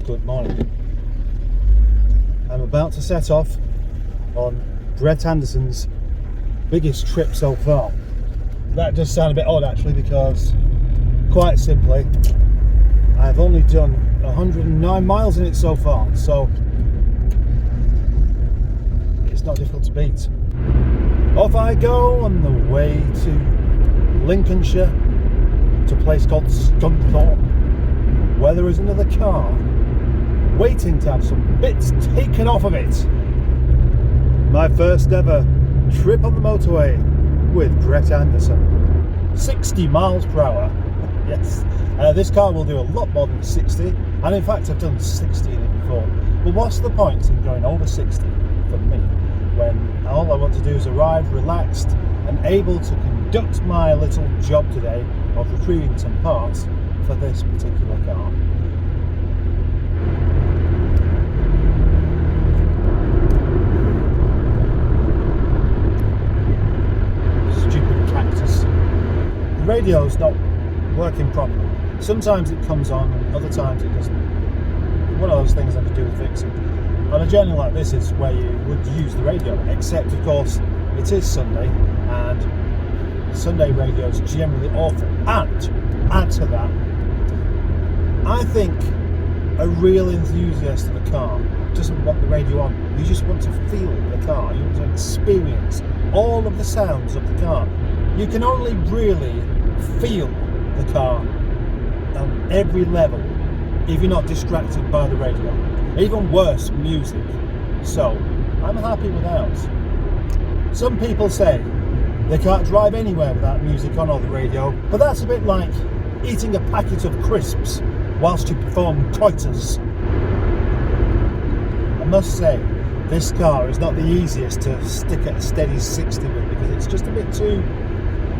good morning. I'm about to set off on Bret Anderson's biggest trip so far. That does sound a bit odd actually, because quite simply I've only done 109 miles in it so far, so it's not difficult to beat. Off I go on the way to Lincolnshire, to a place called Scunthorpe, where there is another car waiting to have some bits taken off of it. My first ever trip on the motorway with Bret Anderson. 60 miles per hour. Yes, this car will do a lot more than 60, and in fact I've done 60 in it before. But what's the point in going over 60 for me when all I want to do is arrive relaxed and able to conduct my little job today of retrieving some parts for this particular car. Stupid cactus. The radio's not working properly. Sometimes it comes on, other times it doesn't. One of those things I could do with fixing. On a journey like this is where you would use the radio, except of course it is Sunday, and Sunday radio is generally awful. And add to that, I think a real enthusiast of a car doesn't want the radio on. You just want to feel the car. You want to experience all of the sounds of the car. You can only really feel the car on every level if you're not distracted by the radio. Even worse, music. So I'm happy without. Some people say they can't drive anywhere without music on or the radio, but that's a bit like eating a packet of crisps whilst you perform coitus. I must say, this car is not the easiest to stick at a steady 60 with, because it's just a bit too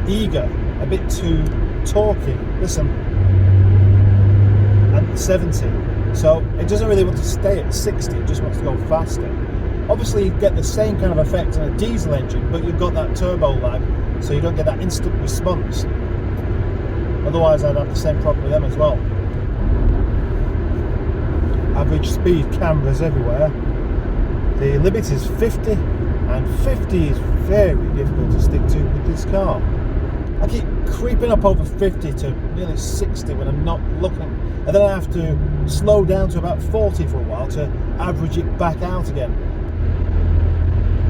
eager, a bit too talky. Listen, I'm 70, so it doesn't really want to stay at 60, it just wants to go faster. Obviously you get the same kind of effect in a diesel engine, but you've got that turbo lag, so you don't get that instant response. Otherwise I'd have the same problem with them as well. Average speed cameras everywhere. The limit is 50, and 50 is very difficult to stick to with this car. I keep creeping up over 50 to nearly 60 when I'm not looking, and then I have to slow down to about 40 for a while to average it back out again.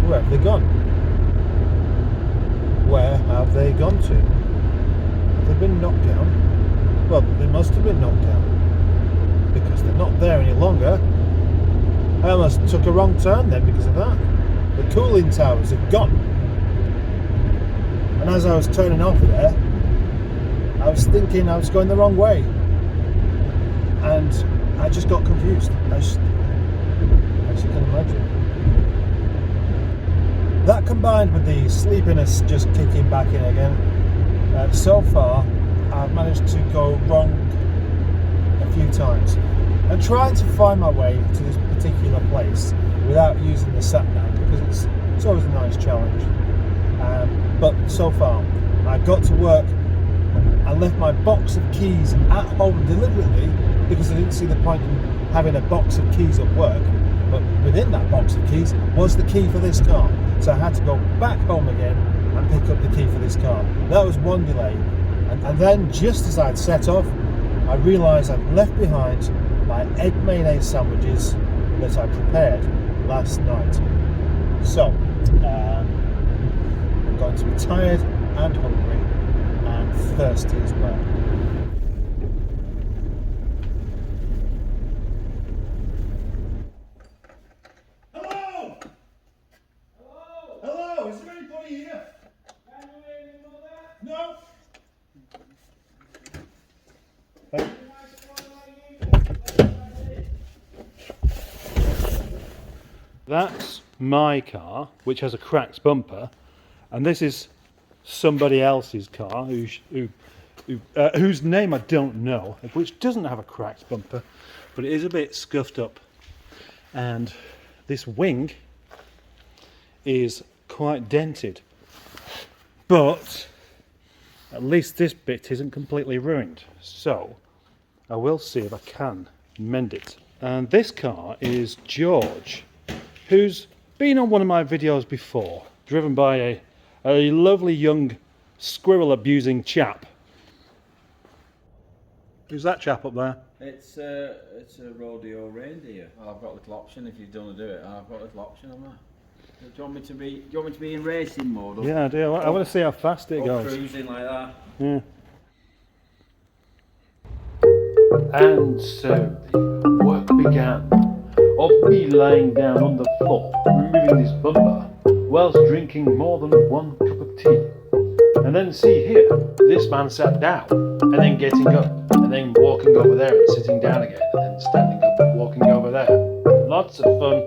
Where have they gone? Where have they gone to? Have they been knocked down? Well, they must have been knocked down, because they're not there any longer. I almost took a wrong turn then because of that. The cooling towers have gone. And as I was turning off there, I was thinking I was going the wrong way. And I just got confused, as you can imagine. That combined with the sleepiness just kicking back in again, so far I've managed to go wrong a few times. And trying to find my way to this particular place without using the sat-nav, because it's always a nice challenge. But so far, I got to work. I left my box of keys at home deliberately because I didn't see the point in having a box of keys at work. But within that box of keys was the key for this car. So I had to go back home again and pick up the key for this car. That was one delay. And then just as I'd set off, I realised I'd left behind my egg mayonnaise sandwiches that I prepared last night. So I'm going to be tired and hungry and thirsty as well. Hello! Hello! Hello! Is there anybody here? Can you hear me, Mother? No. That's my car, which has a cracked bumper, and this is somebody else's car whose name I don't know, which doesn't have a cracked bumper, but it is a bit scuffed up. And this wing is quite dented, but at least this bit isn't completely ruined, so I will see if I can mend it. And this car is George, who's been on one of my videos before, driven by a lovely young squirrel abusing chap. Who's that chap up there? It's a rodeo reindeer. Well, I've got a little option if you don't want to do it. I've got a little option on that. Do you want me to be in racing mode? Yeah, I do. I want to see how fast it goes. Cruising like that. Yeah. And so the work began of me lying down on the floor, removing this bumper, whilst drinking more than one cup of tea. And then see here, this man sat down, and then getting up, and then walking over there and sitting down again, and then standing up and walking over there. Lots of fun.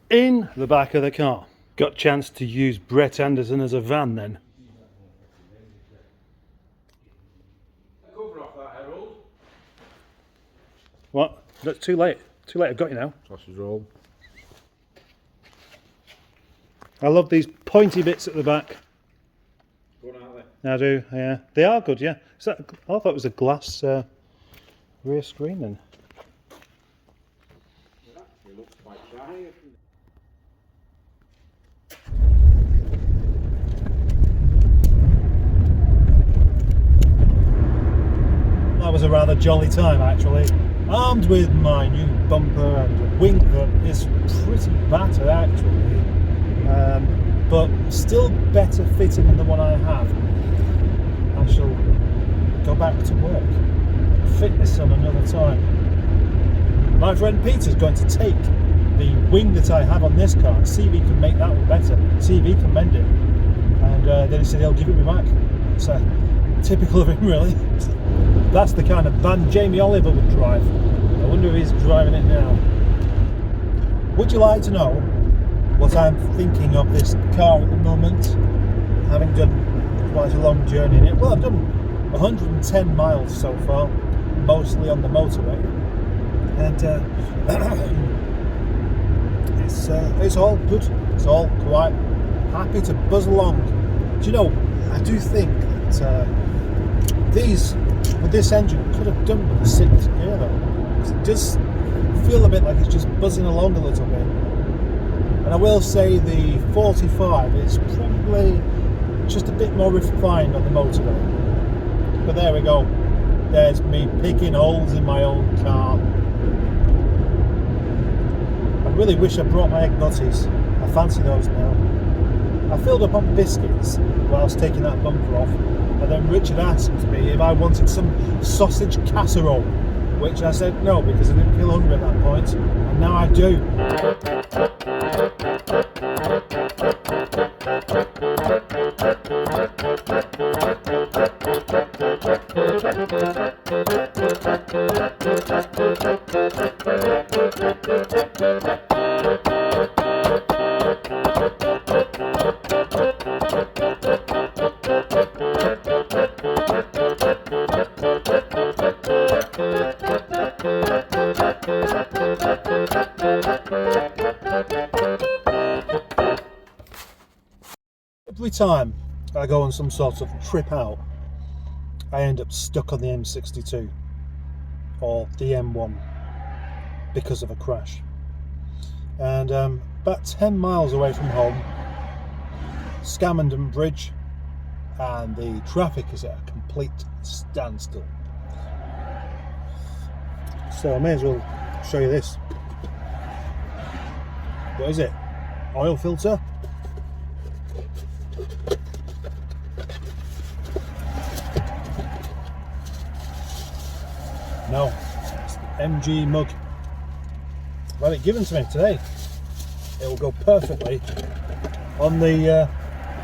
In the back of the car. Got a chance to use Bret Anderson as a van then. Cover off that, Harold. What? That's too late. Too late, I've got you now. Sausage roll. I love these pointy bits at the back. Good, aren't they? I do, yeah. They are good, yeah. Is that, I thought it was a glass rear screen then. It actually looks quite shiny. That was a rather jolly time actually. Armed with my new bumper and a wing that is pretty battered actually, but still better fitting than the one I have. I shall go back to work, fit this on another time. My friend Peter's going to take the wing that I have on this car and see if he can make that one better, see if he can mend it, and then he said he'll give it me back. So typical of him really. That's the kind of van Jamie Oliver would drive. I wonder if he's driving it now. Would you like to know what I'm thinking of this car at the moment? Having done quite a long journey in it. Well, I've done 110 miles so far, mostly on the motorway. And it's all good. It's all quite happy to buzz along. Do you know, I do think that with this engine could have done with a 6th gear though. It does feel a bit like it's just buzzing along a little bit. And I will say the 45 is probably just a bit more refined on the motorway. But there we go. There's me picking holes in my own car. I really wish I brought my egg nutties. I fancy those now. I filled up on biscuits whilst taking that bumper off, and then Richard asked me if I wanted some sausage casserole, which I said no because I didn't feel hungry at that point, and now I do. Every time I go on some sort of trip out, I end up stuck on the M62 or the M1 because of a crash. And about 10 miles away from home, Scunthorpe Bridge, and the traffic is at a complete standstill. So I may as well show you this. What is it? Oil filter? No, it's the MG mug. I've had it given to me today. It will go perfectly on the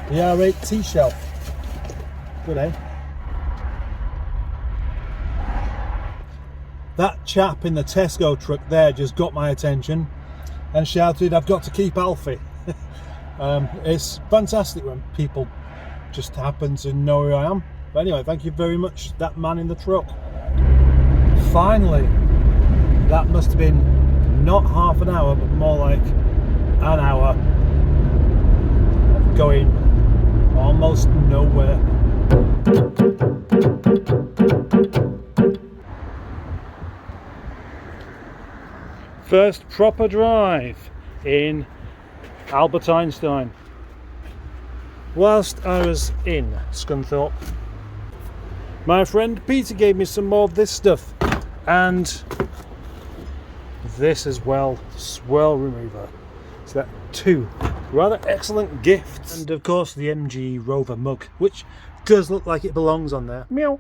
R8 T shelf. Good, eh? That chap in the Tesco truck there just got my attention and shouted, "I've got to keep Alfie." It's fantastic when people just happen to know who I am. But anyway, thank you very much, that man in the truck. Finally, that must have been not half an hour, but more like an hour of going almost nowhere. first proper drive in Albert Einstein. Whilst I was in Scunthorpe, my friend Peter gave me some more of this stuff, and this as well, swirl remover. So that two rather excellent gifts, and of course the MG Rover mug, which does look like it belongs on there. Meow.